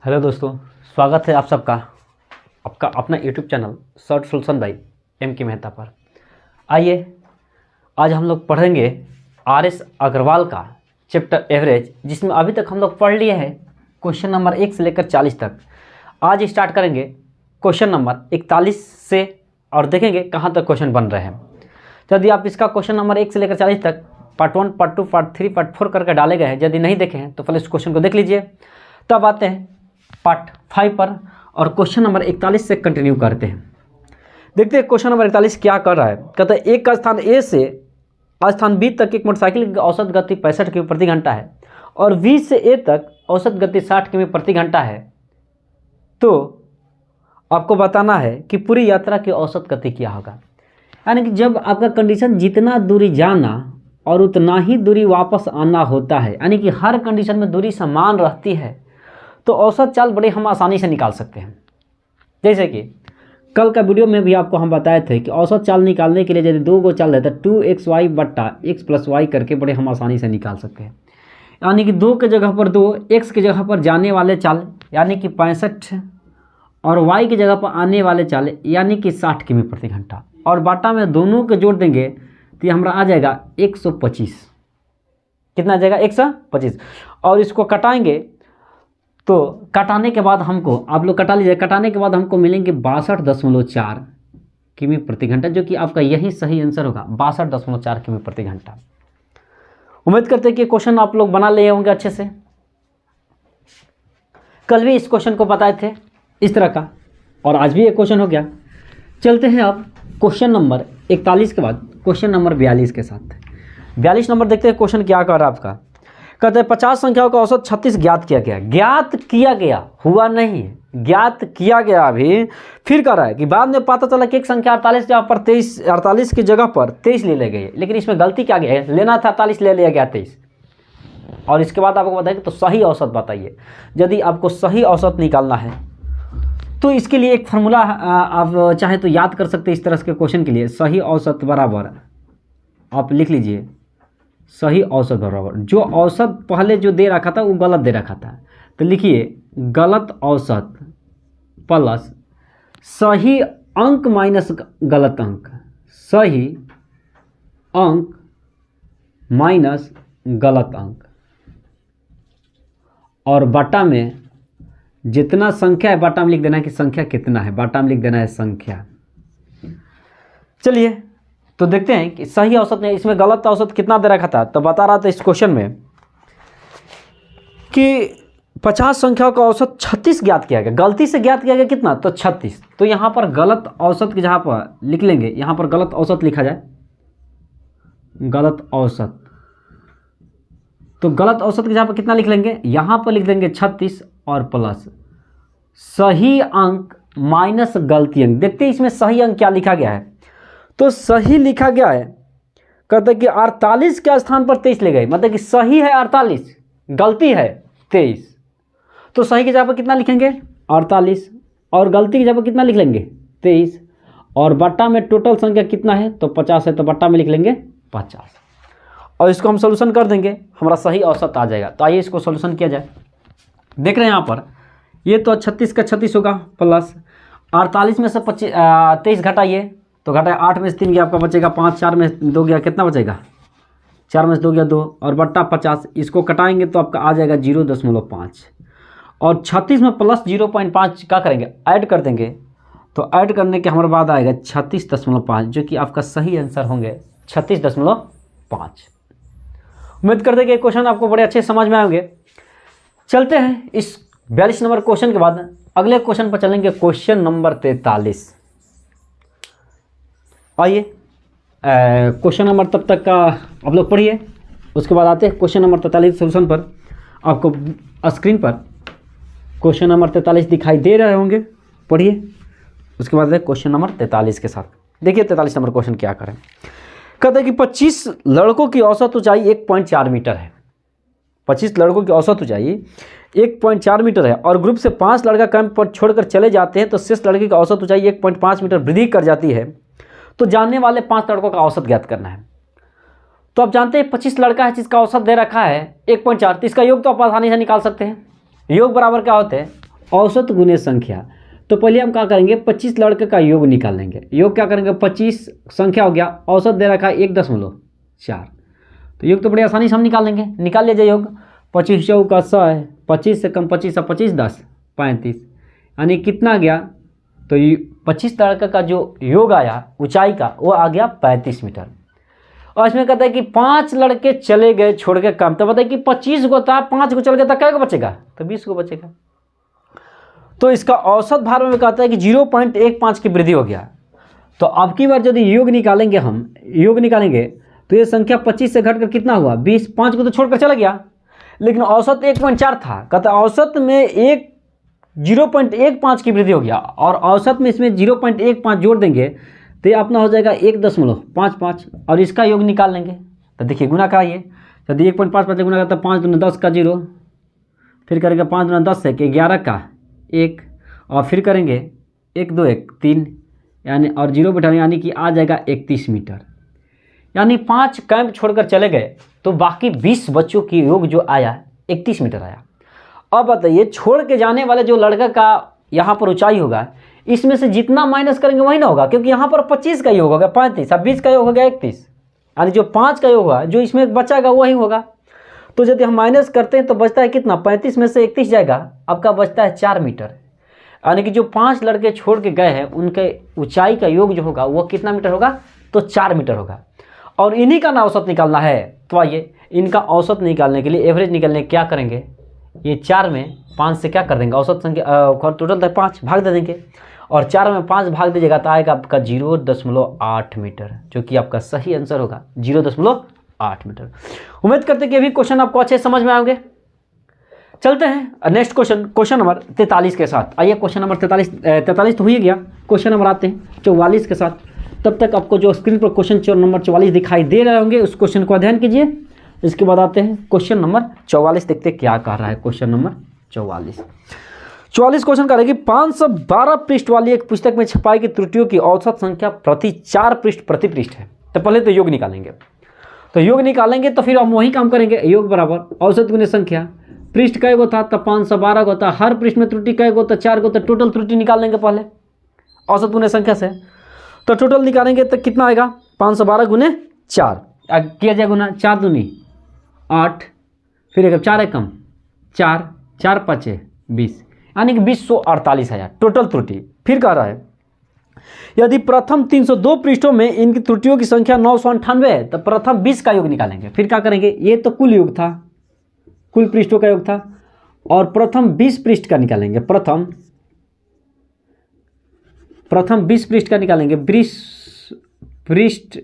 Hello दोस्तों, स्वागत है आप सबका आपका अपना YouTube channel short solution by M K Mehta पर। आइए आज हम लोग पढ़ेंगे आर.एस. अग्रवाल का चैप्टर एवरेज, जिसमें अभी तक हम लोग पढ़ लिए हैं क्वेश्चन नंबर 1 से लेकर 40 तक। आज स्टार्ट करेंगे क्वेश्चन नंबर 41 से और देखेंगे कहाँ तक क्वेश्चन बन रहे हैं। तो यदि आप इसका क्वेश्चन नंबर 1 से लेकर 40 तक पार्ट 1, पार्ट 2, पार्ट 3, पार्ट 4 करके डाले गए हैं, यदि नहीं देखे हैं तो पहले इस क्वेश्चन को देख लीजिए। तब आते हैं पार्ट 5 पर और क्वेश्चन नंबर 41 से कंटिन्यू करते हैं। देखते हैं क्वेश्चन नंबर 41 क्या कर रहा है। कहता है एक का स्थान ए से स्थान बी तक एक मोटरसाइकिल की औसत गति 65 किमी प्रति घंटा है और बी से ए तक औसत गति 60 किमी प्रति घंटा है। तो आपको बताना है कि पूरी यात्रा की औसत गति क्या होगा। यानी कि जब आपका कंडीशन जितना दूरी जाना और उतना ही दूरी वापस आना होता है, यानी कि हर कंडीशन में दूरी समान रहती है, तो औसत चाल बड़े हम आसानी से निकाल सकते हैं। जैसे कि कल का वीडियो में भी आपको हम बताए थे कि औसत चाल निकालने के लिए यदि दो गो चाल रहता है 2xy बट्टा x प्लस वाई करके बड़े हम आसानी से निकाल सकते हैं। यानी कि 2 के जगह पर 2, x की जगह पर जाने वाले चाल यानी कि 65 और y की जगह पर आने वाले चाल यानी कि 60 किमी प्रति घंटा, और बाटा में दोनों को जोड़ देंगे तो ये हमारा आ जाएगा 125। कितना आ जाएगा? 125। और इसको कटाएंगे तो कटाने के बाद हमको, आप लोग कटा लीजिए, कटाने के बाद हमको मिलेंगे 62.4 किमी प्रति घंटा, जो कि आपका यही सही आंसर होगा, 62.4 किमी प्रति घंटा। उम्मीद करते हैं कि क्वेश्चन आप लोग बना लिए होंगे अच्छे से। कल भी इस क्वेश्चन को बताए थे इस तरह का, और आज भी एक क्वेश्चन हो गया। चलते हैं अब क्वेश्चन नंबर 41 के बाद क्वेश्चन नंबर 42 के साथ। 42 नंबर देखते हैं क्वेश्चन क्या कर रहा है आपका। कहते हैं 50 संख्याओं का औसत 36 ज्ञात किया गया। ज्ञात किया गया, हुआ नहीं है, ज्ञात किया गया। अभी फिर कह रहा है कि बाद में पता चला कि एक संख्या 48 जगह पर 23, 48 की जगह पर 23 ले गई है, लेकिन इसमें गलती क्या गया है, लेना था 48, ले लिया गया 23। और इसके बाद आपको बताएंगे तो सही औसत बताइए। यदि आपको सही औसत निकालना है तो इसके लिए एक फार्मूला आप चाहे तो याद कर सकते हैं इस तरह के क्वेश्चन के लिए। सही औसत बराबर आप लिख लीजिए, सही औसत बराबर जो औसत पहले जो दे रखा था वो गलत दे रखा था, तो लिखिए गलत औसत प्लस सही अंक माइनस गलत अंक, सही अंक माइनस गलत अंक, और बाटा में जितना संख्या है बाटा में लिख देना है कि संख्या कितना है, बाटा में लिख देना है संख्या। चलिए तो देखते हैं कि सही औसत ने, इसमें गलत औसत कितना दे रखा था, तो बता रहा था इस क्वेश्चन में कि 50 संख्याओं का औसत 36 ज्ञात किया गया। गलती से ज्ञात किया गया कितना, तो 36। तो यहाँ पर गलत औसत की जहाँ पर लिख लेंगे, यहाँ पर गलत औसत लिखा जाए, गलत औसत। तो गलत औसत की जहाँ पर कितना लिख लेंगे, यहाँ पर लिख देंगे 36 और प्लस सही अंक माइनस गलती अंक। देखते हैं इसमें सही अंक क्या लिखा गया है। तो सही लिखा गया है, कहते हैं कि 48 के स्थान पर 23 ले गए, मतलब कि सही है 48, गलती है 23। तो सही की जगह पर कितना लिखेंगे 48, और गलती की जगह पर कितना लिख लेंगे 23, और बट्टा में टोटल संख्या कितना है तो 50 है, तो बट्टा में लिख लेंगे 50, और इसको हम सोल्यूशन कर देंगे, हमारा सही औसत आ जाएगा। तो आइए इसको सोल्यूशन किया जाए। देख रहे हैं यहाँ पर, ये तो 36 का 36 होगा, प्लस 48 में से 23 घटाइए तो घटाए 8 में से 3 गया आपका बचेगा 5, 4 में 2 गया कितना बचेगा, 4 में से 2 गया 2, और बट्टा 50। इसको कटाएंगे तो आपका आ जाएगा 0.5, और 36 में प्लस 0.5 क्या करेंगे, ऐड कर देंगे। तो ऐड करने के हमारे बाद आएगा 36.5, जो कि आपका सही आंसर होंगे 36.5। उम्मीद करते हैं कि क्वेश्चन आपको बड़े अच्छे समझ में आएंगे। चलते हैं इस 42 नंबर क्वेश्चन के बाद अगले क्वेश्चन पर चलेंगे, क्वेश्चन नंबर 43। आइए क्वेश्चन नंबर तब तक का आप लोग पढ़िए, उसके बाद आते हैं क्वेश्चन नंबर 43 सोल्यूशन पर। आपको स्क्रीन पर क्वेश्चन नंबर 43 दिखाई दे रहे होंगे, पढ़िए, उसके बाद क्वेश्चन नंबर 43 के साथ। देखिए 43 नंबर क्वेश्चन क्या करें। कहते हैं कि 25 लड़कों की औसत ऊंचाई 1.4 मीटर है। 25 लड़कों की औसत ऊंचाई 1.4 मीटर है और ग्रुप से 5 लड़का कैंप पर छोड़कर चले जाते हैं, तो शेष लड़के की औसत ऊंचाई 1.5 मीटर वृद्धि कर जाती है। तो जानने वाले 5 लड़कों का औसत ज्ञात करना है। तो आप जानते हैं 25 लड़का है जिसका औसत दे रखा है 1.4, तो इसका योग तो आप आसानी से निकाल सकते हैं। योग बराबर क्या होते हैं, औसत गुने संख्या। तो पहले हम क्या करेंगे, 25 लड़के का योग निकाल लेंगे। योग क्या करेंगे, 25 संख्या हो गया, औसत दे रखा है 1.4। तो योग तो बड़ी आसानी से हम निकाल लेंगे। निकाल लीजिए योग। 25 चौका 100 है, 25 से कम 25 और 25 10 35, यानी कितना गया, तो 25 लड़के का जो योग आया ऊंचाई का वो आ गया 35 मीटर। और इसमें कहता है कि 5 लड़के चले गए छोड़ के कम, तो बताइए कि 25 को था, 5 को चल गया तो क्या बचेगा, तो 20 को बचेगा। तो इसका औसत भार में कहता है कि 0.15 की वृद्धि हो गया। तो अब की बार यदि योग निकालेंगे, हम योग निकालेंगे तो ये संख्या 25 से घटकर कितना हुआ, 20। 5 को तो छोड़कर चला गया, लेकिन औसत 1.4 था। कहता औसत में 0.15 की वृद्धि हो गया, और औसत में इसमें 0.15 जोड़ देंगे तो ये अपना हो जाएगा 1.55, और इसका योग निकाल लेंगे। तो देखिए गुना कराइए, यदि 1.5 गुना करता है 5 दूना 10 का 0, फिर करेंगे 5 दूना 10 है कि 11 का 1, और फिर करेंगे 1 2 1 3, यानी और 0 बैठाने, यानी कि आ जाएगा 31 मीटर। यानी 5 कैंप छोड़कर चले गए तो बाकी 20 बच्चों की योग जो आया 31 मीटर आया। अब बताइए छोड़ के जाने वाले जो लड़का का यहाँ पर ऊंचाई होगा, इसमें से जितना माइनस करेंगे वही ना होगा, क्योंकि यहाँ पर 25 का योग हो गया 35, अब 20 का योग हो गया 31, यानी जो 5 का योग हुआ जो इसमें बचाएगा वही होगा। तो यदि हम माइनस करते हैं तो बचता है कितना, 35 में से 31 जाएगा, आपका बचता है 4 मीटर। यानी कि जो 5 लड़के छोड़ के गए हैं उनके ऊंचाई का योग जो होगा वो कितना मीटर होगा, तो 4 मीटर होगा। और इन्हीं का ना औसत निकालना है। तो आइए इनका औसत निकालने के लिए, एवरेज निकालने क्या करेंगे, ये 4 में 5 से क्या कर देंगे, औसत संख्या टोटल तक 5 भाग दे देंगे, और 4 में 5 भाग दीजिएगा तो आएगा आपका 0.8 मीटर, जो कि आपका सही आंसर होगा 0.8 मीटर। उम्मीद करते हैं कि अभी क्वेश्चन आपको अच्छे समझ में आएंगे। चलते हैं नेक्स्ट क्वेश्चन, क्वेश्चन नंबर 43 के साथ। आइए क्वेश्चन नंबर 43 तो हो ही गया, क्वेश्चन नंबर आते हैं 44 के साथ। तब तक आपको जो स्क्रीन पर क्वेश्चन नंबर 44 दिखाई दे रहे होंगे उस क्वेश्चन को अध्ययन कीजिए। इसके बाद आते हैं क्वेश्चन नंबर 44, देखते क्या कह रहा है क्वेश्चन नंबर 44 क्वेश्चन कह रहा है कि 512 पृष्ठ वाली एक पुस्तक में छपाई की त्रुटियों की औसत संख्या प्रति 4 पृष्ठ प्रति पृष्ठ है। तो पहले तो योग निकालेंगे, तो योग निकालेंगे तो फिर हम वही काम करेंगे, योग बराबर औसत गुने संख्या, पृष्ठ कै गो था तो 512 को था, हर पृष्ठ में त्रुटि कै गो तो 4 गो, तो टोटल त्रुटि निकाल लेंगे पहले औसत गुने संख्या से। तो टोटल निकालेंगे तो कितना आएगा, 512 गुने 4 किया जाए गुना, 4 दूनी 8, फिर एक 4 एकम 4, 4 5 20, यानी कि 2048 आया टोटल त्रुटि। फिर कह रहा है यदि प्रथम 302 पृष्ठों में इनकी त्रुटियों की संख्या 998 है तो प्रथम 20 का योग निकालेंगे। फिर क्या करेंगे, ये तो कुल योग था, कुल पृष्ठों का योग था, और प्रथम 20 पृष्ठ का निकालेंगे। प्रथम 20 पृष्ठ का निकालेंगे, 20 पृष्ठ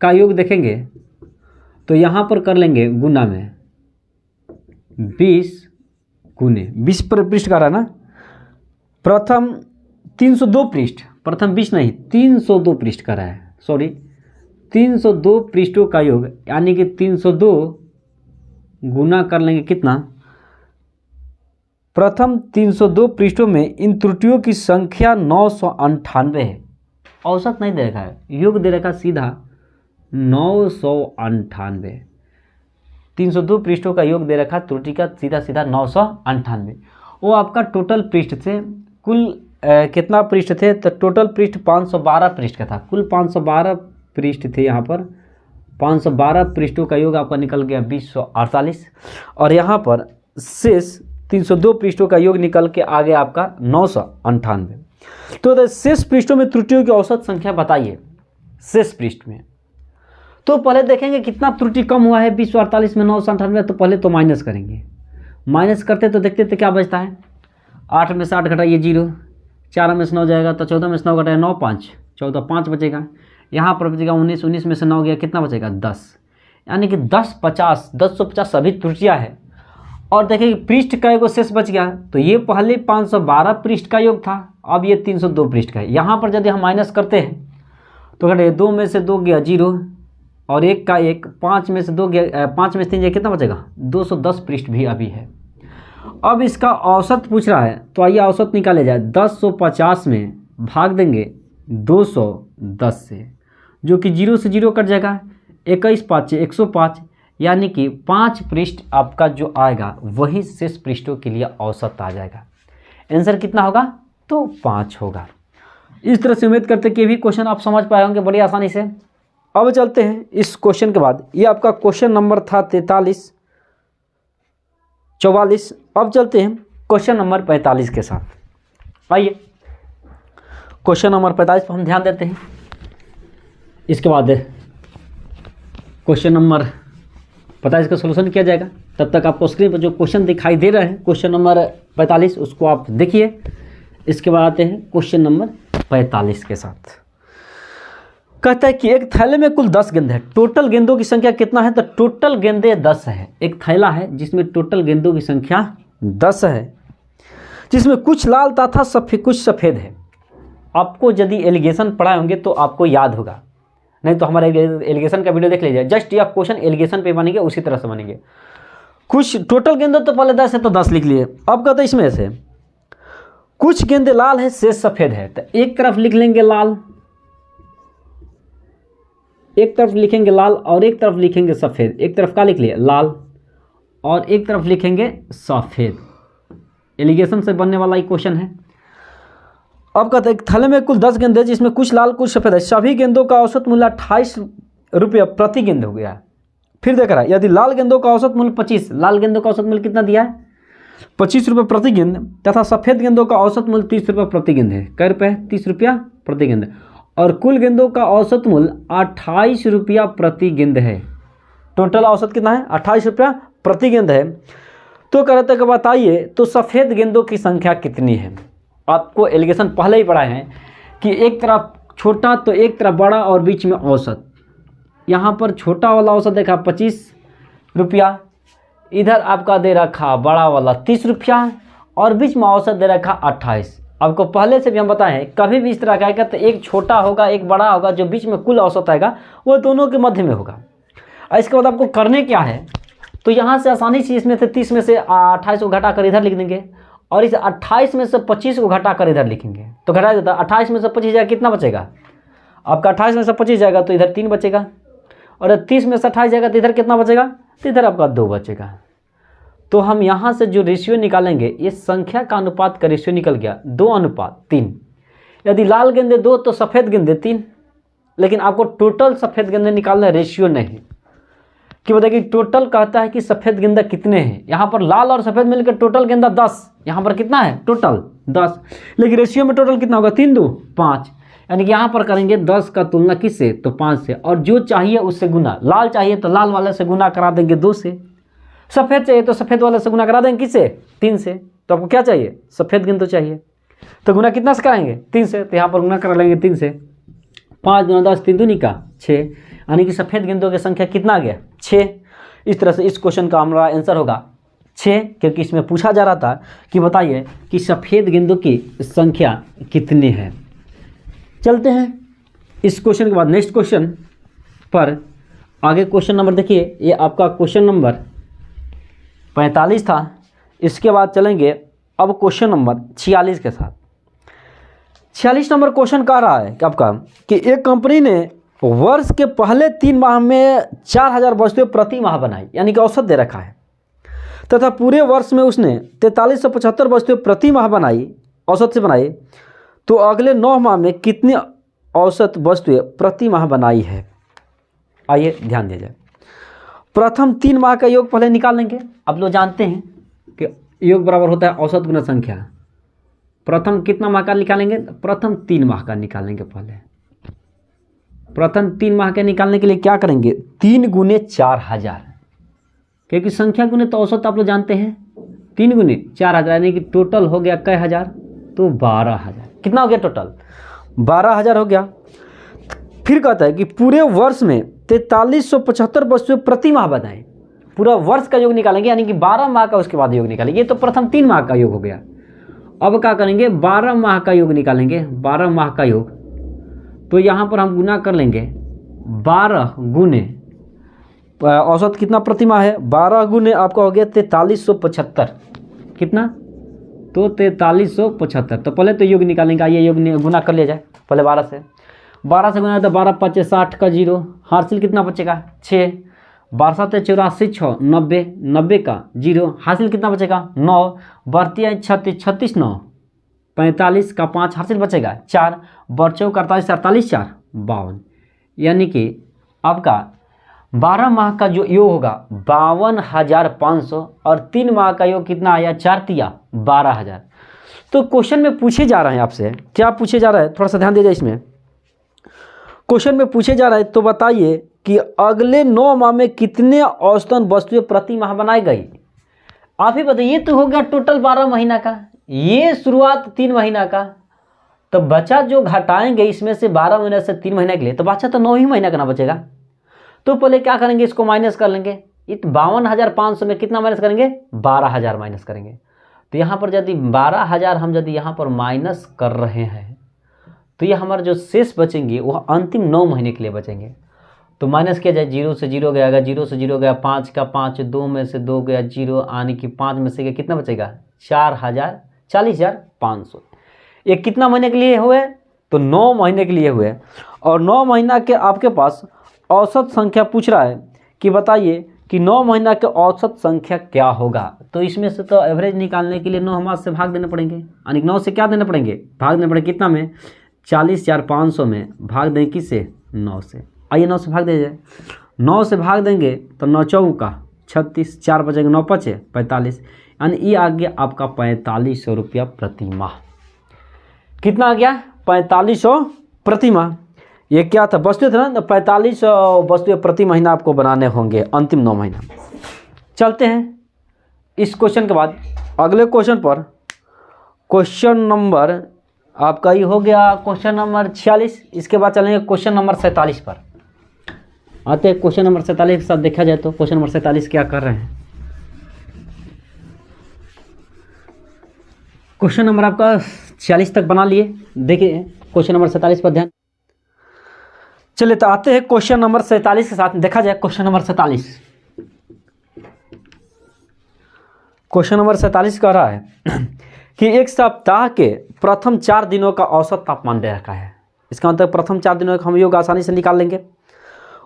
का योग देखेंगे तो यहाँ पर कर लेंगे गुना में 20 गुने 20 पर पृष्ठ का रहा ना। प्रथम 302 पृष्ठ, प्रथम 20 नहीं 302 पृष्ठ का रहा है, सॉरी 302 पृष्ठों का योग, यानी कि 302 गुना कर लेंगे कितना, प्रथम 302 पृष्ठों में इन त्रुटियों की संख्या 998 है। औसत नहीं दे रखा है, योग दे रखा सीधा 998। 302 पृष्ठों का योग दे रखा, त्रुटि का सीधा 998। वो आपका टोटल पृष्ठ थे, कुल कितना पृष्ठ थे, तो टोटल पृष्ठ 512 पृष्ठ का था, कुल 512 पृष्ठ थे। यहाँ पर 512 पृष्ठों का योग आपका निकल गया 2048, और यहाँ पर शेष 302 पृष्ठों का योग निकल के आ गया आपका 998। तो शेष पृष्ठों में त्रुटियों की औसत संख्या बताइए। शेष पृष्ठ में तो पहले देखेंगे कितना त्रुटि कम हुआ है, 2048 में 998, तो पहले तो माइनस करेंगे। माइनस करते तो देखते तो क्या बचता है, 8 में से 8 घटाइए 0, 4 में से 9 जाएगा तो 14 में से 9 घटाइए 9 5 14, 5 बचेगा। यहाँ पर बचेगा 19, 19 में से 9 गया कितना बचेगा 10, यानी कि 1050 सभी त्रुटियाँ है। और देखिए पृष्ठ का योग शेष बच गया, तो ये पहले 512 पृष्ठ का योग था, अब ये 302 पृष्ठ का है। यहाँ पर यदि हम माइनस करते हैं तो घटे 2 में से 2 गया 0, और 1 का 1, 5 में से 2 गया, 5 में से 3 गया कितना बचेगा 210 पृष्ठ भी अभी है। अब इसका औसत पूछ रहा है, तो आइए औसत निकाले जाए। 1050 में भाग देंगे 210 से, जो कि 0 से 0 कट जाएगा, 21 5 105, यानी कि 5 पृष्ठ आपका जो आएगा वही शेष पृष्ठों के लिए औसत आ जाएगा। आंसर कितना होगा? तो 5 होगा। इस तरह से उम्मीद करते कि ये भी क्वेश्चन आप समझ पाए होंगे बड़ी आसानी से। अब चलते हैं इस क्वेश्चन के बाद, ये आपका क्वेश्चन नंबर था 43, 44। अब चलते हैं क्वेश्चन नंबर 45 के साथ। आइए क्वेश्चन नंबर 45 पर हम ध्यान देते हैं। इसके बाद क्वेश्चन नंबर 45 का सोल्यूशन किया जाएगा। तब तक आपको स्क्रीन पर जो क्वेश्चन दिखाई दे रहे हैं क्वेश्चन नंबर 45 उसको आप देखिए। इसके बाद आते हैं क्वेश्चन नंबर 45 के साथ। कहता है कि एक थैले में कुल 10 गेंद है, टोटल गेंदों की संख्या कितना है? तो टोटल गेंदें 10 है। एक थैला है जिसमें टोटल गेंदों की संख्या 10 है, जिसमें कुछ लाल तथा कुछ सफ़ेद है। आपको यदि एलिगेशन पढ़ाए होंगे तो आपको याद होगा, नहीं तो हमारे एलिगेशन का वीडियो देख लीजिए। जस्ट यह क्वेश्चन एलिगेशन पे बनेंगे, उसी तरह से बनेंगे। कुछ टोटल गेंदों तो पहले 10 है तो 10 लिख लिए। अब कहते हैं इसमें से कुछ गेंदें लाल है, शेष सफ़ेद है। तो एक तरफ लिख लेंगे लाल, एक तरफ लिखेंगे लाल और एक तरफ लिखेंगे सफ़ेद। एक तरफ क्या लिख लिए? लाल, और एक तरफ लिखेंगे सफ़ेद। एलिगेशन से बनने वाला ही क्वेश्चन है। अब कहते हैं थैले में कुल 10 गेंद है जिसमें कुछ लाल कुछ सफ़ेद है। सभी गेंदों का औसत मूल्य 28 रुपये प्रति गेंद हो गया। फिर देख रहा है यदि लाल गेंदों का औसत मूल्य 25, लाल गेंदों का औसत मूल्य कितना दिया है? 25 रुपये प्रति गेंद, तथा सफ़ेद गेंदों का औसत मूल्य 30 रुपये प्रति गेंद है। कै रुपये? 30 रुपया प्रति गेंद। और कुल गेंदों का औसत मूल्य 28 रुपया प्रति गेंद है। टोटल औसत कितना है? 28 रुपया प्रति गेंद है। तो कह रहे थे कि बताइए तो सफ़ेद गेंदों की संख्या कितनी है? आपको एलिगेशन पहले ही पढ़ाए हैं कि एक तरफ छोटा तो एक तरफ बड़ा और बीच में औसत। यहाँ पर छोटा वाला औसत देखा 25 रुपया, इधर आपका दे रखा बड़ा वाला 30 रुपया, और बीच में औसत दे रखा 28। आपको पहले से भी हम बताए हैं कभी भी इस तरह का आएगा तो एक छोटा होगा एक बड़ा होगा, जो बीच में कुल औसत आएगा वो दोनों के मध्य में होगा। इसके बाद आपको करने क्या है, तो यहाँ से आसानी से इसमें से 30 में से 28 को घटा कर इधर लिख देंगे, और इस 28 में से 25 को घटा कर इधर लिखेंगे। तो घटा देता 28 में से 25 जाएगा, कितना बचेगा आपका? 28 में से 25 जाएगा तो इधर 3 बचेगा, और 30 में से 28 जाएगा तो इधर कितना बचेगा? तो इधर आपका 2 बचेगा। तो हम यहाँ से जो रेशियो निकालेंगे, ये संख्या का अनुपात का रेशियो निकल गया 2:3। यदि लाल गेंदे 2 तो सफ़ेद गेंदे 3। लेकिन आपको टोटल सफ़ेद गेंदे निकालना, रेशियो नहीं कि बताइए टोटल कहता है कि सफ़ेद गेंदा कितने हैं। यहाँ पर लाल और सफ़ेद मिलकर टोटल गेंदा 10, यहाँ पर कितना है? टोटल 10, लेकिन रेशियो में टोटल कितना होगा? 3 2 5। यानी कि यहाँ पर करेंगे 10 का तुलना किससे? तो 5 से, और जो चाहिए उससे गुना। लाल चाहिए तो लाल वाले से गुना करा देंगे 2 से, सफ़ेद चाहिए तो सफ़ेद वाले से गुना करा देंगे किससे? 3 से। तो आपको क्या चाहिए? सफ़ेद गेंद तो चाहिए, तो गुना कितना से कराएंगे? 3 से। तो यहाँ पर गुना करा लेंगे 3 से। 5 × 10 3 दूनी का 6, यानी कि सफ़ेद गेंदों की संख्या कितना आ गया? 6। इस तरह से इस क्वेश्चन का हमारा आंसर होगा 6, क्योंकि इसमें पूछा जा रहा था कि बताइए कि सफ़ेद गेंदों की संख्या कितनी है। चलते हैं इस क्वेश्चन के बाद नेक्स्ट क्वेश्चन पर। आगे क्वेश्चन नंबर देखिए, ये आपका क्वेश्चन नंबर 45 था। इसके बाद चलेंगे अब क्वेश्चन नंबर 46 के साथ। 46 नंबर क्वेश्चन कह रहा है कि आपका कि एक कंपनी ने वर्ष के पहले 3 माह में 4000 वस्तुएं प्रति माह बनाई, यानी कि औसत दे रखा है, तथा पूरे वर्ष में उसने 4375 वस्तुएं प्रति माह बनाई, औसत से बनाई। तो अगले 9 माह में कितनी औसत वस्तुएं प्रति माह बनाई है? आइए ध्यान दिया जाए। प्रथम 3 माह का योग पहले निकाल लेंगे। आप लोग जानते हैं कि योग बराबर होता है औसत गुना संख्या। प्रथम कितना माह का निकालेंगे? प्रथम 3 माह का निकालेंगे। पहले प्रथम 3 माह के निकालने के लिए क्या करेंगे? 3 × 4000, क्योंकि संख्या गुने तो औसत आप लोग जानते हैं। 3 × 4000 यानी कि टोटल हो गया कै हज़ार? तो 12000। कितना हो गया टोटल? 12000 हो गया। फिर कहता है कि पूरे वर्ष में 4375 वस्तुएं प्रति माह बनाएं। पूरा वर्ष का योग निकालेंगे, यानी कि 12 माह का उसके बाद योग निकालेंगे। ये तो प्रथम 3 माह का योग हो गया। अब क्या करेंगे? 12 माह का योग निकालेंगे। 12 माह का योग, तो यहाँ पर हम गुना कर लेंगे 12 गुने औसत कितना प्रति माह है? 12 गुने आपका हो गया 4375। कितना? तो 4375। तो पहले तो योग निकालेंगे। आइए योग गुना कर लिया जाए पहले 12 से। 12 से गुना तो 12 5 60 का 0, हासिल कितना बचेगा? 6। 12 7 84 6 90, 90 का 0, हासिल कितना बचेगा? 9। बढ़ती है 36 36 9 45 का 5 हासिल बचेगा 4, बच्चों का 48 48 4 52, यानी कि आपका 12 माह का जो योग होगा 52,500 और 3 माह का योग कितना आया 4 तिया 12,000। तो क्वेश्चन में पूछे जा रहे हैं आपसे, क्या पूछे जा रहा है, थोड़ा सा ध्यान दीजिए इसमें। क्वेश्चन में पूछे जा रहा है तो बताइए कि अगले 9 माह में कितने औसतन वस्तुएं प्रति माह बनाई गई। आप ही बताइए, तो हो गया टोटल 12 महीना का, ये शुरुआत 3 महीना का, तो बचा जो घटाएंगे इसमें से 12 महीने से 3 महीने के लिए, तो बचा तो 9 ही महीना का ना बचेगा। तो पहले क्या करेंगे, इसको माइनस कर लेंगे। 52,500 में कितना माइनस करेंगे, 12,000 माइनस करेंगे। तो यहाँ पर यदि 12,000 हम यदि यहाँ पर माइनस कर रहे हैं तो ये हमारे जो शेष बचेंगे वह अंतिम 9 महीने के लिए बचेंगे। तो माइनस किया जाए, 0 से 0 गया, 0 से 0 गया, 5 का 5, 2 में से 2 गया 0, आने की 5 में से गया, कितना बचेगा 4,000 40,500। ये कितना महीने के लिए हुए, तो 9 महीने के लिए हुए। और 9 महीना के आपके पास औसत संख्या पूछ रहा है कि बताइए कि 9 महीना के औसत संख्या क्या होगा। तो इसमें से तो एवरेज निकालने के लिए 9 हम से भाग देने पड़ेंगे, यानी 9 से क्या देने पड़ेंगे, भाग देने पड़ेंगे कितना में, 40,500 में भाग दें किससे, 9 से। आइए 9 से भाग दे जाए, 9 से भाग देंगे तो 9 चौका 36, 4 बचेंगे 9 पचे 45, यानी ये आ गया आपका 4500 रुपया प्रति माह। कितना आ गया, 4500 प्रति माह। ये क्या था, वस्तु था ना, 4500 वस्तुएं प्रति महीना आपको बनाने होंगे अंतिम 9 महीना। चलते हैं इस क्वेश्चन के बाद अगले क्वेश्चन पर। क्वेश्चन नंबर आपका ये हो गया क्वेश्चन नंबर 46। इसके बाद चलेंगे क्वेश्चन नंबर 47 पर। आते हैं क्वेश्चन नंबर 47 के साथ। देखा जाए तो क्वेश्चन नंबर 47 क्या कर रहे हैं। क्वेश्चन नंबर आपका 46 तक बना लिए, देखिए क्वेश्चन नंबर 47 पर ध्यान। चलिए तो आते हैं क्वेश्चन नंबर 47 के साथ। देखा जाए क्वेश्चन नंबर 47। क्वेश्चन नंबर 47 कह रहा है कि एक सप्ताह के प्रथम 4 दिनों का औसत तापमान दे रखा है। इसका मतलब प्रथम 4 दिनों का हम योग आसानी से निकाल लेंगे।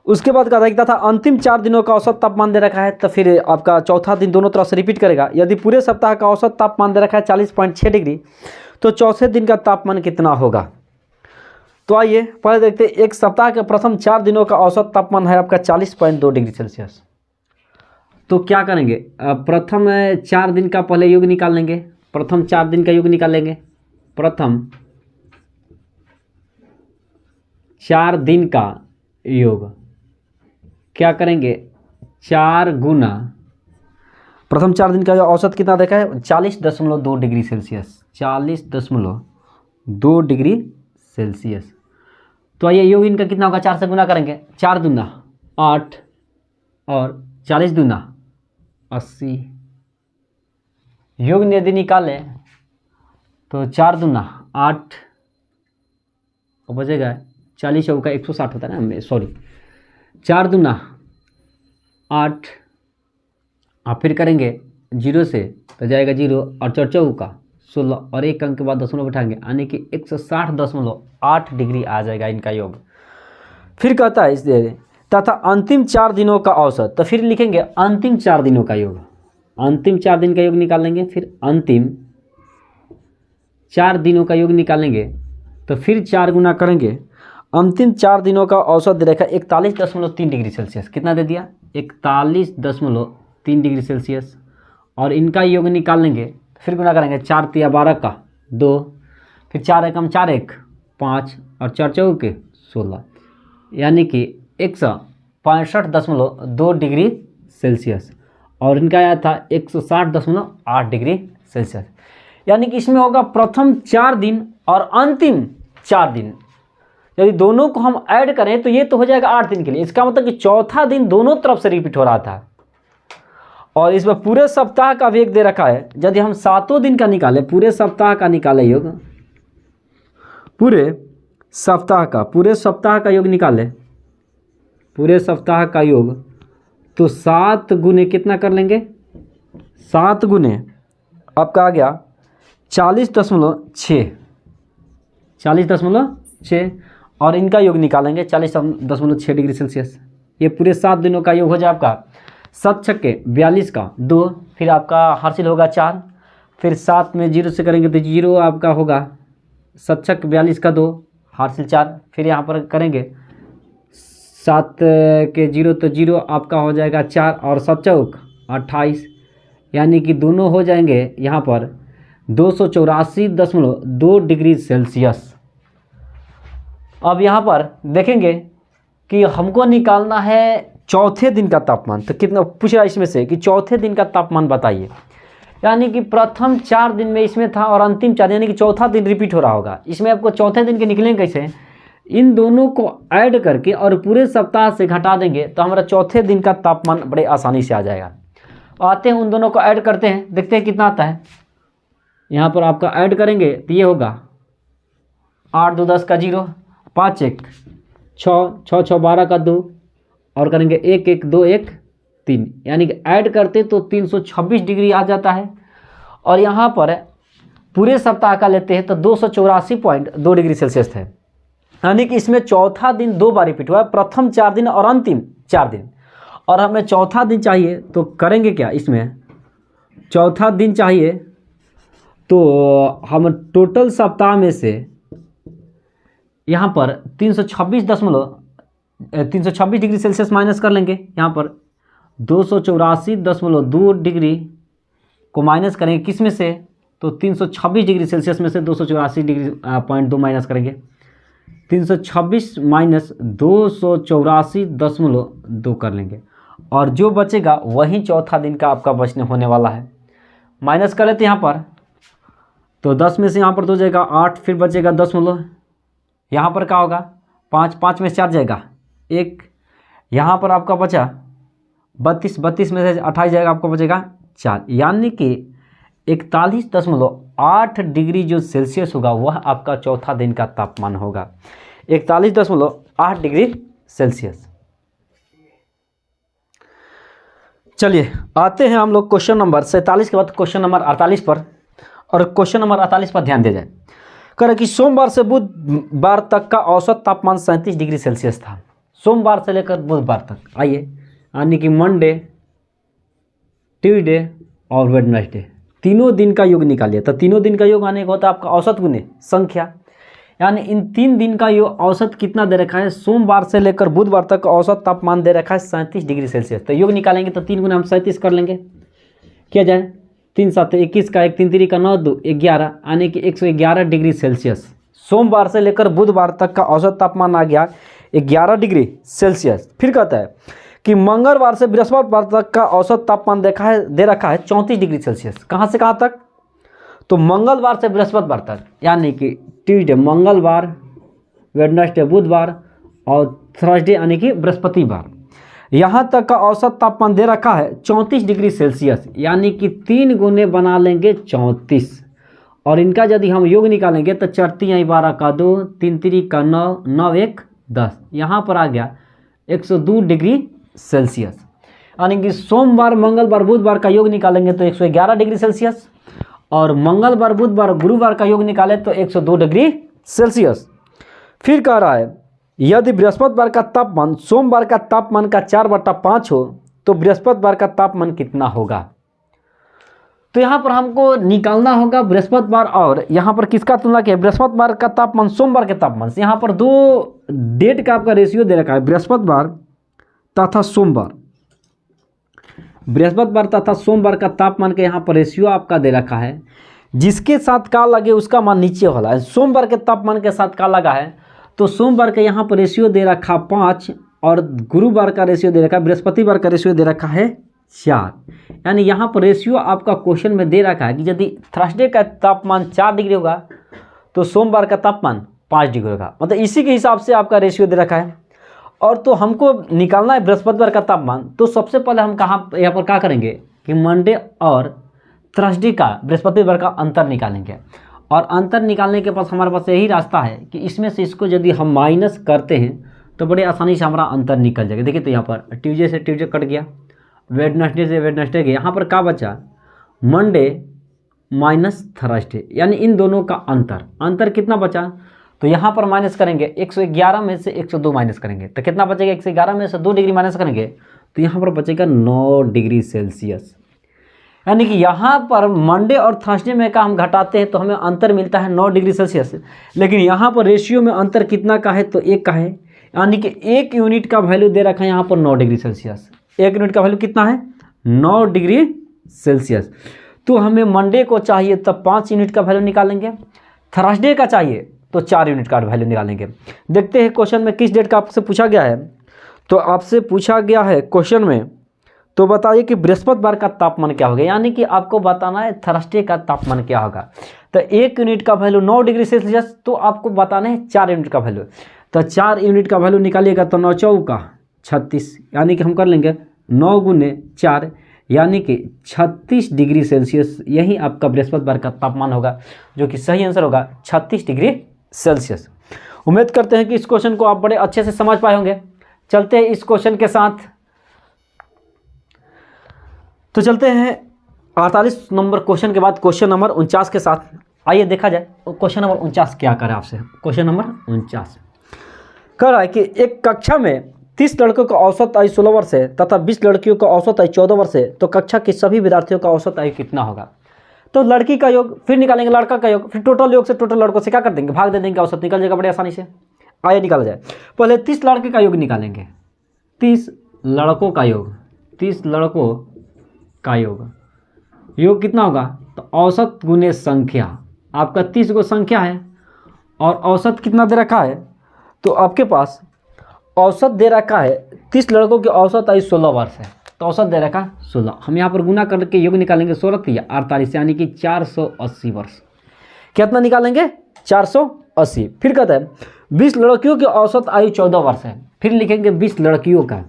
उसके बाद कहता था अंतिम 4 दिनों का औसत तापमान दे रखा है, तो फिर आपका चौथा दिन दोनों तरफ से रिपीट करेगा। यदि पूरे सप्ताह का औसत तापमान दे रखा है 40.6 डिग्री, तो चौथे दिन का तापमान कितना होगा। तो आइए पहले देखते हैं, एक सप्ताह के प्रथम 4 दिनों का औसत तापमान है आपका 40.2 डिग्री सेल्सियस। तो क्या करेंगे, प्रथम 4 दिन का पहले योग निकाल लेंगे। प्रथम 4 दिन का योग निकालेंगे। प्रथम 4 दिन का योग क्या करेंगे, 4 गुना प्रथम 4 दिन का औसत कितना देखा है 40.2 डिग्री सेल्सियस। 40.2 degree Celsius. तो आइए योग इनका कितना होगा, 4 से गुना करेंगे। 4 दूना 8 और 40 दूना 80। योग यदि निकालें तो 4 दूना 8 और बचेगा 40 चौका 160 होता है ना, सॉरी 4 दूना 8 आप फिर करेंगे 0 से तो जाएगा 0 और 4 चौका 16 और 1 अंक के बाद दशमलव बैठाएंगे, यानी कि 160.8 डिग्री आ जाएगा इनका योग। फिर कहता है इसलिए तथा अंतिम 4 दिनों का औसत, तो फिर लिखेंगे अंतिम 4 दिनों का योग। अंतिम 4 दिन का योग निकालेंगे, फिर अंतिम 4 दिनों का योग निकालेंगे, तो फिर 4 गुना करेंगे। अंतिम 4 दिनों का औसत दे रखा 41.3 डिग्री सेल्सियस। कितना दे दिया, 41.3 डिग्री सेल्सियस। और इनका योग निकाल लेंगे, फिर गुना करेंगे 4 तिया 12 का 2, फिर 4 एकम 4 1 5 और 4 चौके 16, यानी कि 165.2 डिग्री सेल्सियस। और इनका आया था 160.8 डिग्री सेल्सियस। यानी कि इसमें होगा प्रथम 4 दिन और अंतिम 4 दिन, यदि दोनों को हम ऐड करें तो ये तो हो जाएगा 8 दिन के लिए। इसका मतलब कि चौथा दिन दोनों तरफ से रिपीट हो रहा था। और इसमें पूरे सप्ताह का भी एक दे रखा है। यदि हम 7 दिन का निकालें, पूरे सप्ताह का निकालें योग, पूरे सप्ताह का योग निकालें, पूरे सप्ताह का योग, तो 7 गुने कितना कर लेंगे, 7 गुने आपका आ गया 40.6 और इनका योग निकालेंगे 40.6 डिग्री सेल्सियस। ये पूरे 7 दिनों का योग हो जाए आपका 7 छक्के 42 का 2, फिर आपका हासिल होगा 4, फिर 7 में 0 से करेंगे तो 0 आपका होगा, 7 छक 42 का 2 हासिल 4। फिर यहाँ पर करेंगे 7 के 0 तो 0 आपका हो जाएगा 4 और 7 चौक 28, यानी कि दोनों हो जाएंगे यहाँ पर 284.2 डिग्री सेल्सियस। अब यहाँ पर देखेंगे कि हमको निकालना है चौथे दिन का तापमान। तो कितना पूछ रहा है इसमें से कि चौथे दिन का तापमान बताइए, यानी कि प्रथम 4 दिन में इसमें था और अंतिम 4 यानी कि चौथा दिन रिपीट हो रहा होगा। इसमें आपको चौथे दिन के निकलेंगे कैसे, इन दोनों को ऐड करके और पूरे सप्ताह से घटा देंगे तो हमारा चौथे दिन का तापमान बड़े आसानी से आ जाएगा। आते हैं उन दोनों को ऐड करते हैं, देखते हैं कितना आता है। यहाँ पर आपका ऐड करेंगे तो ये होगा 8 2 10 का 0, 5 1 6 6 6 12 का 2 और करेंगे 1 1 2 1 3, यानी कि ऐड करते तो 326 डिग्री आ जाता है। और यहाँ पर पूरे सप्ताह का लेते हैं तो 284.2 डिग्री सेल्सियस है, यानी कि इसमें चौथा दिन 2 बार रिपीट हुआ है, प्रथम 4 दिन और अंतिम 4 दिन। और हमें चौथा दिन चाहिए तो करेंगे क्या, इसमें चौथा दिन चाहिए तो हम टोटल सप्ताह में से यहाँ पर 326 डिग्री सेल्सियस माइनस कर लेंगे। यहाँ पर 284.2 डिग्री को माइनस करेंगे किस में से, तो 326 डिग्री सेल्सियस में से 284.2 माइनस करेंगे। 326 माइनस 284.2 कर लेंगे और जो बचेगा वही चौथा दिन का आपका बचने होने वाला है। माइनस कर लेते हैं यहाँ पर, तो 10 में से यहाँ पर 2 जाएगा 8, फिर बचेगा 10 यहाँ पर क्या होगा 5 5 में 4 जाएगा 1, यहाँ पर आपका बचा 32 में से 28 जाएगा, आपको बचेगा 4, यानी कि 41.8 डिग्री जो सेल्सियस होगा वह आपका चौथा दिन का तापमान होगा, 41.8 डिग्री सेल्सियस। चलिए आते हैं हम लोग क्वेश्चन नंबर 47 के बाद क्वेश्चन नंबर 48 पर। और क्वेश्चन नंबर 48 पर ध्यान दिया जाए, कह रहे कि सोमवार से बुधवार तक का औसत तापमान 37 डिग्री सेल्सियस था। सोमवार से लेकर बुधवार तक, आइए, यानी कि मंडे, ट्यूसडे और वेडनेसडे, तीनों दिन का योग निकालिए। तो तीनों दिन का योग आने का होता है आपका औसत गुने संख्या, यानी इन 3 दिन का योग औसत कितना दे रखा है, सोमवार से लेकर बुधवार तक का औसत तापमान दे रखा है 37 डिग्री सेल्सियस। तो योग निकालेंगे तो 3 गुना हम 37 कर लेंगे, किया जाए 3 7 21 का 1 3 3 का 9 2 11, यानी कि 111 डिग्री सेल्सियस। सोमवार से लेकर बुधवार तक का औसत तापमान आ गया 11 डिग्री सेल्सियस। फिर कहता है कि मंगलवार से बृहस्पतिवार तक का औसत तापमान दे रखा है 34 डिग्री सेल्सियस। कहाँ से कहाँ तक, तो मंगलवार से बृहस्पतिवार तक, यानी कि ट्यूसडे मंगलवार, वेडनेसडे बुधवार और थर्सडे यानी कि बृहस्पतिवार, यहाँ तक का औसत तापमान दे रखा है 34 डिग्री सेल्सियस, यानी कि 3 गुने बना लेंगे 34। और इनका यदि हम योग निकालेंगे तो 4 3 12 का 2, 3 3 का 9, 9 1 10, यहाँ पर आ गया 102 डिग्री सेल्सियस। यानी कि सोमवार मंगलवार बुधवार का योग निकालेंगे तो 111 डिग्री सेल्सियस, और मंगलवार बुधवार गुरुवार का योग निकाले तो 102 डिग्री सेल्सियस। फिर कह रहा है यदि बृहस्पतिवार का तापमान सोमवार का तापमान का 4/5 हो तो बृहस्पतिवार का तापमान कितना होगा। तो यहाँ पर हमको निकालना होगा बृहस्पतिवार और यहाँ पर किसका तुलना किया, बृहस्पतिवार का तापमान सोमवार के तापमान से। यहाँ पर 2 डेट का आपका रेशियो दे रखा है, बृहस्पतिवार तथा सोमवार, बृहस्पतिवार तथा सोमवार का तापमान का यहाँ पर रेशियो आपका दे रखा है। जिसके साथ का लगे उसका मान नीचे वाला है। सोमवार के तापमान के साथ का लगा है तो सोमवार का यहाँ पर रेशियो दे रखा 5 और गुरुवार का रेशियो दे रखा है, बृहस्पतिवार का रेशियो दे रखा है 4। यानी यहाँ पर रेशियो आपका क्वेश्चन में दे रखा है कि यदि थर्सडे का तापमान 4 डिग्री होगा तो सोमवार का तापमान 5 डिग्री होगा, मतलब इसी के हिसाब से आपका रेशियो दे रखा है। और तो हमको निकालना है बृहस्पतिवार का तापमान, तो सबसे पहले हम यहाँ पर क्या करेंगे कि मंडे और थर्सडे का बृहस्पतिवार का अंतर निकालेंगे। और अंतर निकालने के पास हमारे पास यही रास्ता है कि इसमें से इसको यदि हम माइनस करते हैं तो बड़े आसानी से हमारा अंतर निकल जाएगा। देखिए तो यहाँ पर ट्यूसडे से ट्यूसडे कट गया, वेडनेसडे से वेडनेसडे गया, यहाँ पर क्या बचा मंडे माइनस थर्सडे, यानी इन दोनों का अंतर कितना बचा, तो यहाँ पर माइनस करेंगे 111 में से 102 माइनस करेंगे तो कितना बचेगा, 111 में से 2 डिग्री माइनस करेंगे तो यहाँ पर बचेगा 9 डिग्री सेल्सियस। यानी कि यहाँ पर मंडे और थर्सडे में का हम घटाते हैं तो हमें अंतर मिलता है 9 डिग्री सेल्सियस, लेकिन यहाँ पर रेशियो में अंतर कितना का है तो 1 का है, यानी कि 1 यूनिट का वैल्यू दे रखा है यहाँ पर 9 डिग्री सेल्सियस। 1 यूनिट का वैल्यू कितना है 9 डिग्री सेल्सियस। तो हमें मंडे को चाहिए तब 5 यूनिट का वैल्यू निकालेंगे, थर्सडे का चाहिए तो 4 यूनिट का वैल्यू निकालेंगे। देखते हैं क्वेश्चन में किस डेट का आपसे पूछा गया है। तो आपसे पूछा गया है क्वेश्चन में, तो बताइए कि बृहस्पतिवार का तापमान क्या होगा, यानी कि आपको बताना है थर्सडे का तापमान क्या होगा। तो 1 यूनिट का वैल्यू 9 डिग्री सेल्सियस, तो आपको बताना है 4 यूनिट का वैल्यू। तो 4 यूनिट का वैल्यू निकालिएगा तो 9 चौका 36, यानी कि हम कर लेंगे 9 गुने 4, यानी कि 36 डिग्री सेल्सियस। यही आपका बृहस्पतिवार का तापमान होगा, जो कि सही आंसर होगा 36 डिग्री सेल्सियस। उम्मीद करते हैं कि इस क्वेश्चन को आप बड़े अच्छे से समझ पाए होंगे। चलते हैं इस क्वेश्चन के साथ, तो चलते हैं 48 नंबर क्वेश्चन के बाद क्वेश्चन नंबर 49 के साथ। आइए देखा जाए क्वेश्चन नंबर 49 क्या कर रहा है आपसे। क्वेश्चन नंबर 49 कह रहा है कि एक कक्षा में 30 लड़कों का औसत आयु 16 वर्ष है तथा 20 लड़कियों का औसत आयु 14 वर्ष है, तो कक्षा के सभी विद्यार्थियों का औसत आयु कितना होगा। तो लड़की का योग, फिर निकालेंगे लड़का का योग, फिर टोटल योग से टोटल लड़कों से क्या कर देंगे, भाग दे देंगे, औसत निकल जाएगा बड़े आसानी से। आइए निकाला जाए। पहले 30 लड़के का योग निकालेंगे, 30 लड़कों का योग, 30 लड़कों का योग कितना होगा, तो औसत गुने संख्या। आपका 30 को संख्या है और औसत कितना दे रखा है, तो आपके पास औसत दे रखा है 30 लड़कों की औसत आयु 16 वर्ष है, तो औसत दे रखा 16। हम यहाँ पर गुना करके योग निकालेंगे 16 या 48, यानी कि 480 वर्ष। कितना निकालेंगे 480। फिर कहता है 20 लड़कियों की औसत आयु 14 वर्ष है, फिर लिखेंगे 20 लड़कियों का,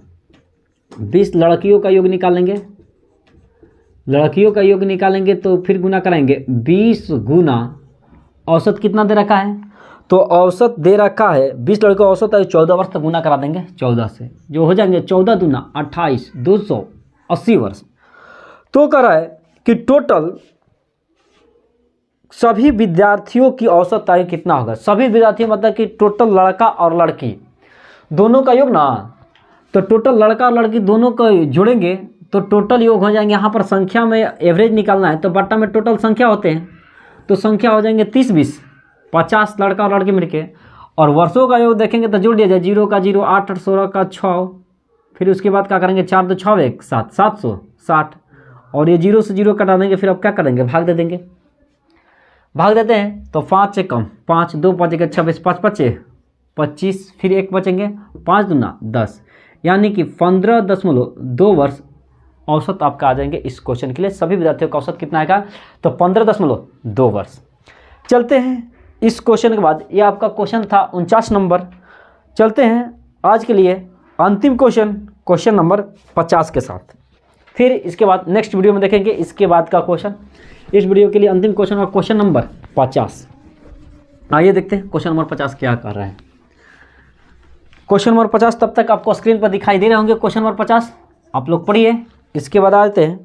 20 लड़कियों का योग निकालेंगे, लड़कियों का योग निकालेंगे तो फिर गुना कराएंगे 20 गुना औसत कितना दे रखा है, तो औसत दे रखा है 20 लड़कों का औसत आयु 14 वर्ष, तो गुना करा देंगे 14 से, जो हो जाएंगे 14 दूना 28, 280 वर्ष। तो कह रहा है कि टोटल सभी विद्यार्थियों की औसत आयु कितना होगा। सभी विद्यार्थी मतलब कि टोटल लड़का और लड़की दोनों का योग ना, तो टोटल लड़का और लड़की दोनों को जोड़ेंगे तो टोटल योग हो जाएंगे। यहाँ पर संख्या में एवरेज निकालना है, तो बट्टा में टोटल संख्या होते हैं, तो संख्या हो जाएंगे 30 20 50 लड़का और लड़की मिलके। और वर्षों का योग देखेंगे तो जोड़ दिया जाए, 0 का 0, 8 8 16 का 6, फिर उसके बाद क्या करेंगे 4 2 6 1 7 760, और ये 0 से 0 कटा देंगे। फिर अब क्या करेंगे, भाग दे देंगे, भाग देते हैं तो 5 से कम 5, 2 5 1 26, 5 5 25, फिर 1 बचेंगे, 5 दूना 10, यानी कि 15.2 वर्ष औसत आपका आ जाएंगे इस क्वेश्चन के लिए। सभी विद्यार्थियों का औसत कितना आएगा, तो 15.2 वर्ष। चलते हैं इस क्वेश्चन के बाद, ये आपका क्वेश्चन था 49 नंबर। चलते हैं आज के लिए अंतिम क्वेश्चन, क्वेश्चन नंबर 50 के साथ। फिर इसके बाद नेक्स्ट वीडियो में देखेंगे इसके बाद का क्वेश्चन। इस वीडियो के लिए अंतिम क्वेश्चन और क्वेश्चन नंबर 50। आइए देखते हैं क्वेश्चन नंबर 50 क्या कर रहा है। क्वेश्चन नंबर 50 तब तक आपको स्क्रीन पर दिखाई दे रहे होंगे। क्वेश्चन नंबर 50 आप लोग पढ़िए, इसके बाद आते हैं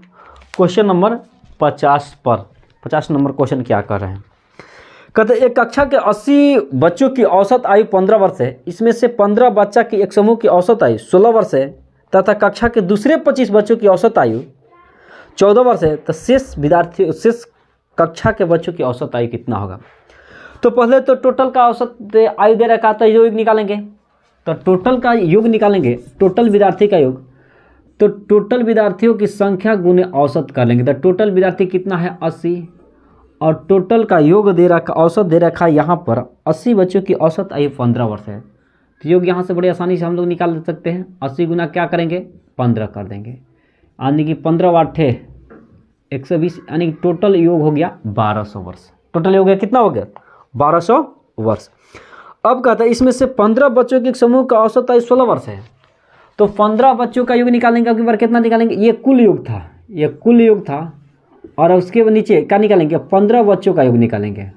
क्वेश्चन नंबर 50 पर। 50 नंबर क्वेश्चन क्या कर रहे हैं, कहते एक कक्षा के 80 बच्चों की औसत आयु 15 वर्ष है, इसमें से 15 बच्चा की एक समूह की औसत आयु 16 वर्ष है तथा कक्षा के दूसरे 25 बच्चों की औसत आयु 14 वर्ष है, तो शेष कक्षा के बच्चों की औसत आयु कितना होगा। तो पहले तो टोटल का औसत आयु दे रखा, तो योग निकालेंगे, तो टोटल का योग निकालेंगे, टोटल विद्यार्थी का योग, तो टोटल विद्यार्थियों की संख्या गुने औसत कर लेंगे। तो टोटल विद्यार्थी कितना है 80, और टोटल का योग दे रखा, औसत दे रखा है यहाँ पर 80 बच्चों की औसत आयु 15 वर्ष है, तो योग यहाँ से बड़ी आसानी से हम लोग निकाल सकते हैं। 80 गुना क्या करेंगे 15 कर देंगे, यानी कि 15 8 120, यानी कि टोटल योग हो गया 1200 वर्ष। टोटल योग कितना हो गया 1200 वर्ष। अब कहता है इसमें से 15 बच्चों के समूह का औसत आयु 16 वर्ष है, तो 15 बच्चों का योग निकालेंगे। अब की बार कितना निकालेंगे, ये कुल योग था, ये कुल योग था, और उसके नीचे क्या निकालेंगे 15 बच्चों का योग निकालेंगे।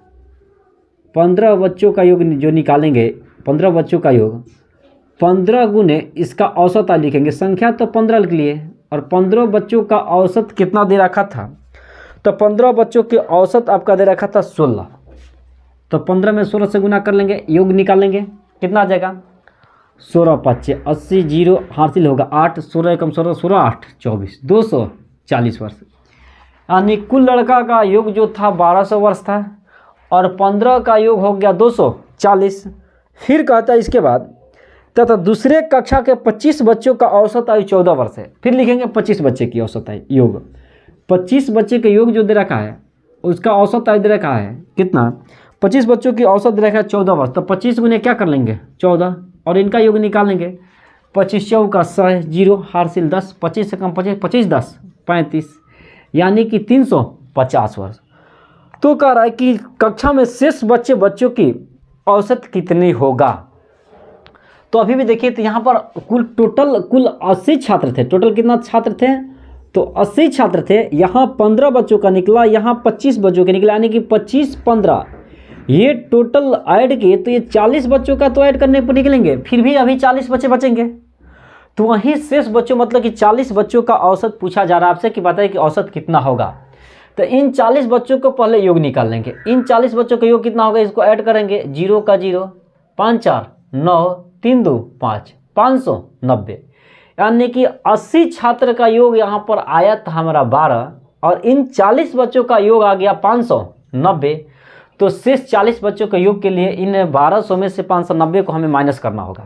15 बच्चों का योग जो निकालेंगे, 15 बच्चों का योग 15 गुने इसका औसत आयु लिखेंगे, संख्या तो 15 लिख लिए, और 15 बच्चों का औसत कितना दे रखा था, तो 15 बच्चों के औसत आपका दे रखा था 16, तो 15 में 16 से गुना कर लेंगे, योग निकालेंगे, कितना आ जाएगा 16 5 80, 0 हासिल होगा 8, 16 एकम 16 16 8 24, 240 वर्ष। यानी कुल लड़का का योग जो था 1200 वर्ष था और 15 का योग हो गया 240। फिर कहता है इसके बाद तथा दूसरे कक्षा के 25 बच्चों का औसत आयु 14 वर्ष है। फिर लिखेंगे 25 बच्चे की औसत आयु योग, 25 बच्चे के योग जो दे रखा है उसका औसत आयु दे रखा है कितना, 25 बच्चों की औसत दे रखा है 14 वर्ष। तो 25 गुने क्या कर लेंगे 14 और इनका योग निकाल लेंगे। 25 चौका 100, 0 हासिल 10, 25 से कम 25, 25 10 35, यानी कि 350 वर्ष। तो कह रहा है कि कक्षा में शेष बच्चों की औसत कितनी होगा। तो अभी भी देखिए तो यहाँ पर कुल 80 छात्र थे। टोटल कितना छात्र थे, तो 80 छात्र थे। यहाँ 15 बच्चों का निकला, यहाँ 25 बच्चों का निकला, यानी कि 25 15 ये टोटल ऐड किए तो ये 40 बच्चों का तो ऐड करने पर निकलेंगे। फिर भी अभी 40 बच्चे बचेंगे। तो वहीं शेष बच्चों मतलब कि 40 बच्चों का औसत पूछा जा रहा है आपसे कि बताइए कि औसत कितना होगा। तो इन 40 बच्चों को पहले योग निकाल लेंगे। इन 40 बच्चों का योग कितना होगा इसको ऐड करेंगे। 0 का 0, 5 4 9, 3 2 5, 590, यानी कि 80 छात्र का योग यहाँ पर आया था हमारा 12 और इन 40 बच्चों का योग आ गया 590। तो शेष 40 बच्चों के योग के लिए इन 1200 में से 590 को हमें माइनस करना होगा।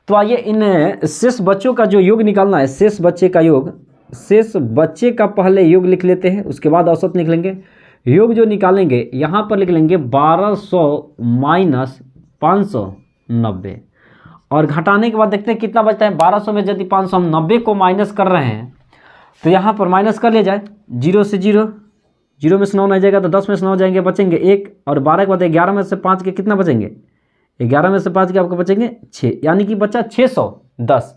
तो आइए इन शेष बच्चों का जो योग निकालना है, शेष बच्चे का योग, शेष बच्चे का पहले योग लिख लेते हैं, उसके बाद औसत निकलेंगे। योग जो निकालेंगे यहाँ पर लिख लेंगे 1200 माइनस 590 और घटाने के बाद देखते हैं कितना बचता है। 1200 में यदि 590 को माइनस कर रहे हैं तो यहाँ पर माइनस कर लिया जाए। 0 से 0, 0 में से 9 नहीं जाएगा तो 10 में से 9 जाएंगे, बचेंगे 1 और 12 के बाद 11 में से 5 के कितना बचेंगे, 11 में से 5 के आपको बचेंगे 6, यानी कि बच्चा 610।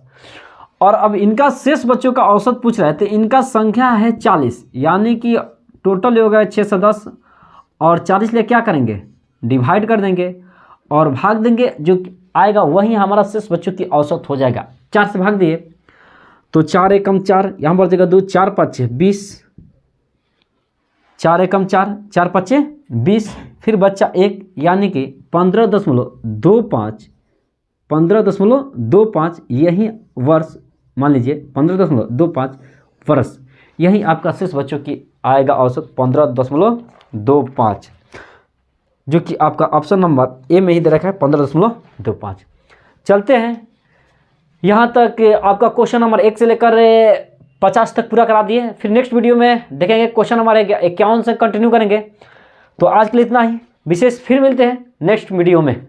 और अब इनका शेष बच्चों का औसत पूछ रहा है तो इनका संख्या है 40, यानी कि टोटल योग है 6 से 10 और 40 ले क्या करेंगे डिवाइड कर देंगे और भाग देंगे, जो आएगा वही हमारा शेष बच्चों की औसत हो जाएगा। 4 से भाग दिए तो 4 एकम 4, यहाँ पर जगह 2, 4 5 20, 4 एकम 4, 4 5 20, फिर बच्चा 1, यानी कि 15.25 यही वर्ष, मान लीजिए 15.25 वर्ष, यही आपका शेष बच्चों की आएगा औसत 15.25, जो कि आपका ऑप्शन नंबर ए में ही दे रखा है 15.25। चलते हैं यहाँ तक आपका क्वेश्चन नंबर 1 से लेकर 50 तक पूरा करा दिए। फिर नेक्स्ट वीडियो में देखेंगे क्वेश्चन नंबर 51 से कंटिन्यू करेंगे। तो आज के लिए इतना ही, विशेष फिर मिलते हैं नेक्स्ट वीडियो में।